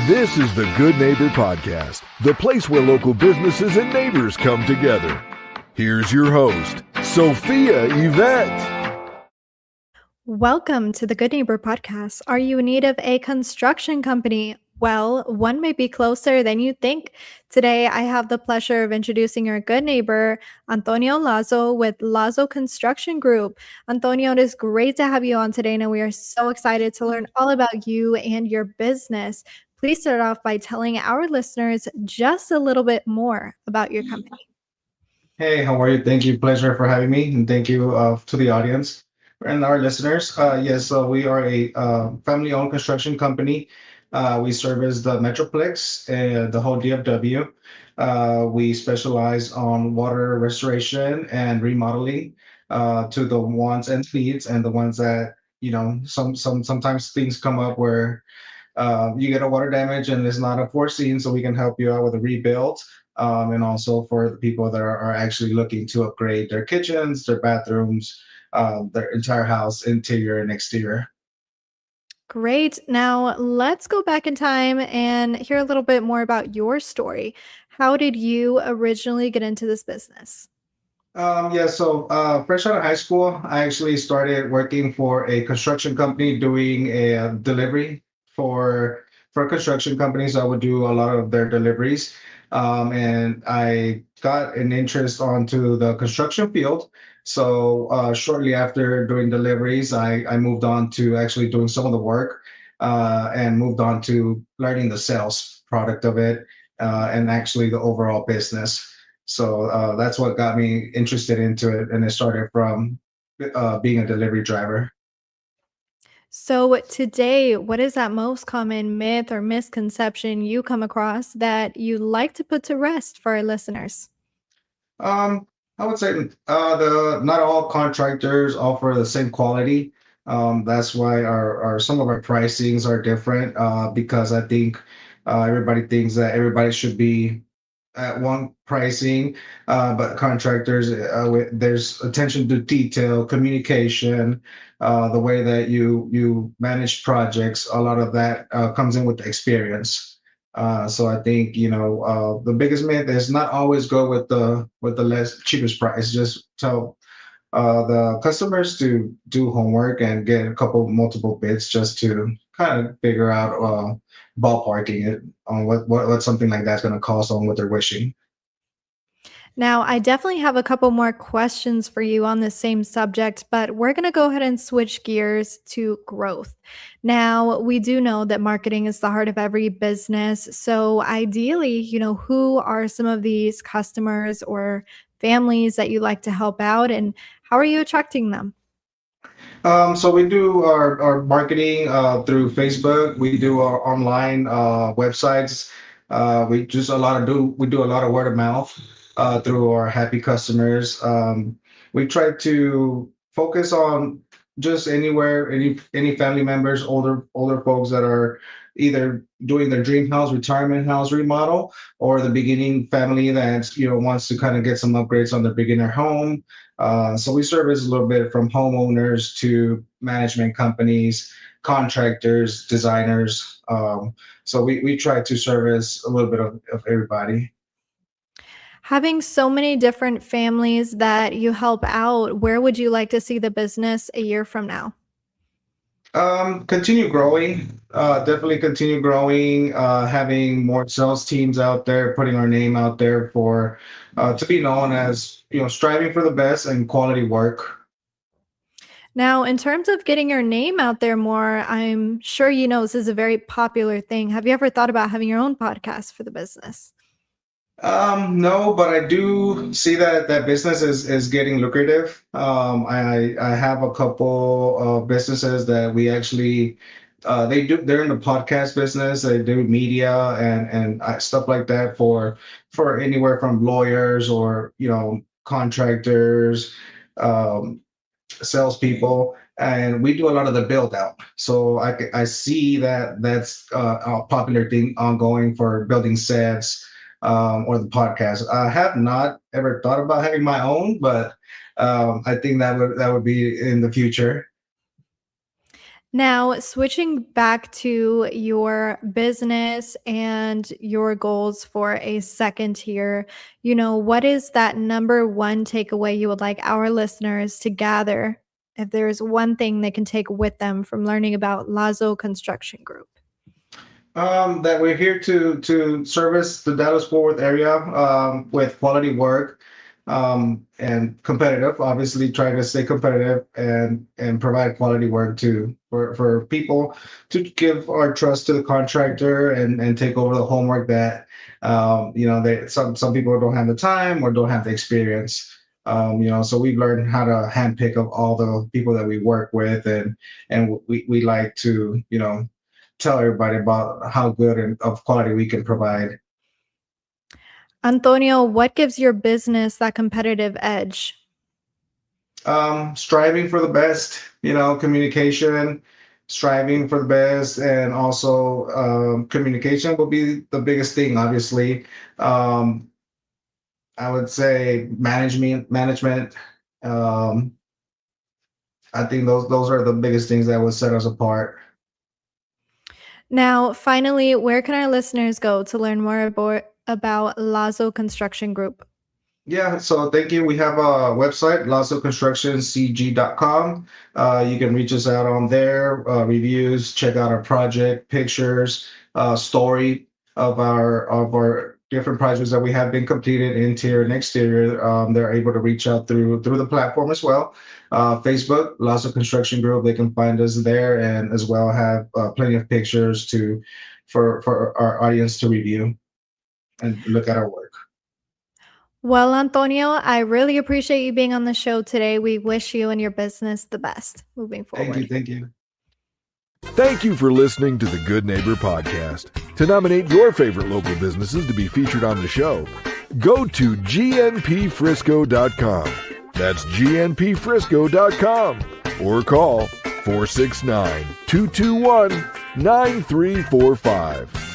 This is the Good Neighbor Podcast, the place where local businesses and neighbors come together. Here's your host, Sophia Yvette. Welcome to the Good Neighbor Podcast. Are you in need of a construction company? Well, one may be closer than you think. Today, I have the pleasure of introducing our good neighbor, Antonio Lazo with Lazo Construction Group. Antonio, it is great to have you on today, and we are so excited to learn all about you and your business. Please start off by telling our listeners just a little bit more about your company. Hey, how are you? Thank you. Pleasure for having me. And thank you to the audience and our listeners. Yes, so we are a family-owned construction company. We service the Metroplex and the whole DFW. We specialize on water restoration and remodeling to the wants and needs, and the ones that, sometimes things come up where you get a water damage and it's not a foreseen, so we can help you out with a rebuild. And also for the people that are actually looking to upgrade their kitchens, their bathrooms, their entire house, interior and exterior. Great. Now let's go back in time and hear a little bit more about your story. How did you originally get into this business? So fresh out of high school, I actually started working for a construction company doing a delivery for construction companies. I would do a lot of their deliveries, and I got an interest onto the construction field. So shortly after doing deliveries, I moved on to actually doing some of the work, and moved on to learning the sales product of it, and actually the overall business. So that's what got me interested into it, and it started from being a delivery driver. So, today, what is that most common myth or misconception you come across that you like to put to rest for our listeners? Um, I would say the not all contractors offer the same quality. That's why our some of our pricings are different, because I think everybody thinks that everybody should be at one pricing, but contractors, there's attention to detail, communication, the way that you manage projects. A lot of that comes in with the experience. So I think the biggest myth is not always go with the less cheapest price. Just tell the customers to do homework and get a couple multiple bids just to kind of figure out ballparking it on what something like that's going to cost on what they're wishing. Now, I definitely have a couple more questions for you on the same subject, but we're going to go ahead and switch gears to growth. Now, we do know that marketing is the heart of every business. So, ideally, who are some of these customers or families that you like to help out, and how are you attracting them? So we do our marketing through Facebook. We do our online websites. We do a lot of word of mouth through our happy customers. We try to focus on just anywhere, any family members, older folks that are either doing their dream house, retirement house remodel, or the beginning family that wants to kind of get some upgrades on their beginner home. So we service a little bit from homeowners to management companies, contractors, designers. So we try to service a little bit of everybody. Having so many different families that you help out, where would you like to see the business a year from now? Continue growing. Definitely continue growing. Having more sales teams out there, putting our name out there for to be known as striving for the best and quality work. Now, in terms of getting your name out there more, I'm sure you know this is a very popular thing. Have you ever thought about having your own podcast for the business? No, but I do see that business is getting lucrative. I have a couple of businesses that we actually they're in the podcast business. They do media and stuff like that for anywhere from lawyers or contractors, um, salespeople, and we do a lot of the build out. So I see that that's a popular thing ongoing for building sets, or the podcast. I have not ever thought about having my own, but I think that would be in the future. Now, switching back to your business and your goals for a second here, what is that number one takeaway you would like our listeners to gather if there is one thing they can take with them from learning about Lazo Construction Group? That we're here to service the Dallas Fort Worth area with quality work and competitive. Obviously, trying to stay competitive and provide quality work for people to give our trust to the contractor and take over the homework that some people don't have the time or don't have the experience. So we've learned how to handpick of all the people that we work with, and we like to tell everybody about how good and of quality we can provide. Antonio, what gives your business that competitive edge? Striving for the best, communication, striving for the best, and also communication will be the biggest thing. Obviously, I would say management. Um, I think those are the biggest things that would set us apart. Now, finally, where can our listeners go to learn more about Lazo Construction Group? Yeah, so thank you. We have a website, lazoconstructioncg.com. You can reach us out on there, reviews, check out our project, pictures, story of our different projects that we have been completed, interior and exterior. They're able to reach out through the platform as well. Facebook, Lazo Construction Group, they can find us there, and as well have plenty of pictures for our audience to review and look at our work. Well, Antonio, I really appreciate you being on the show today. We wish you and your business the best moving forward. Thank you. Thank you for listening to the Good Neighbor Podcast. To nominate your favorite local businesses to be featured on the show, go to gnpfrisco.com. That's gnpfrisco.com or call 469-221-9345.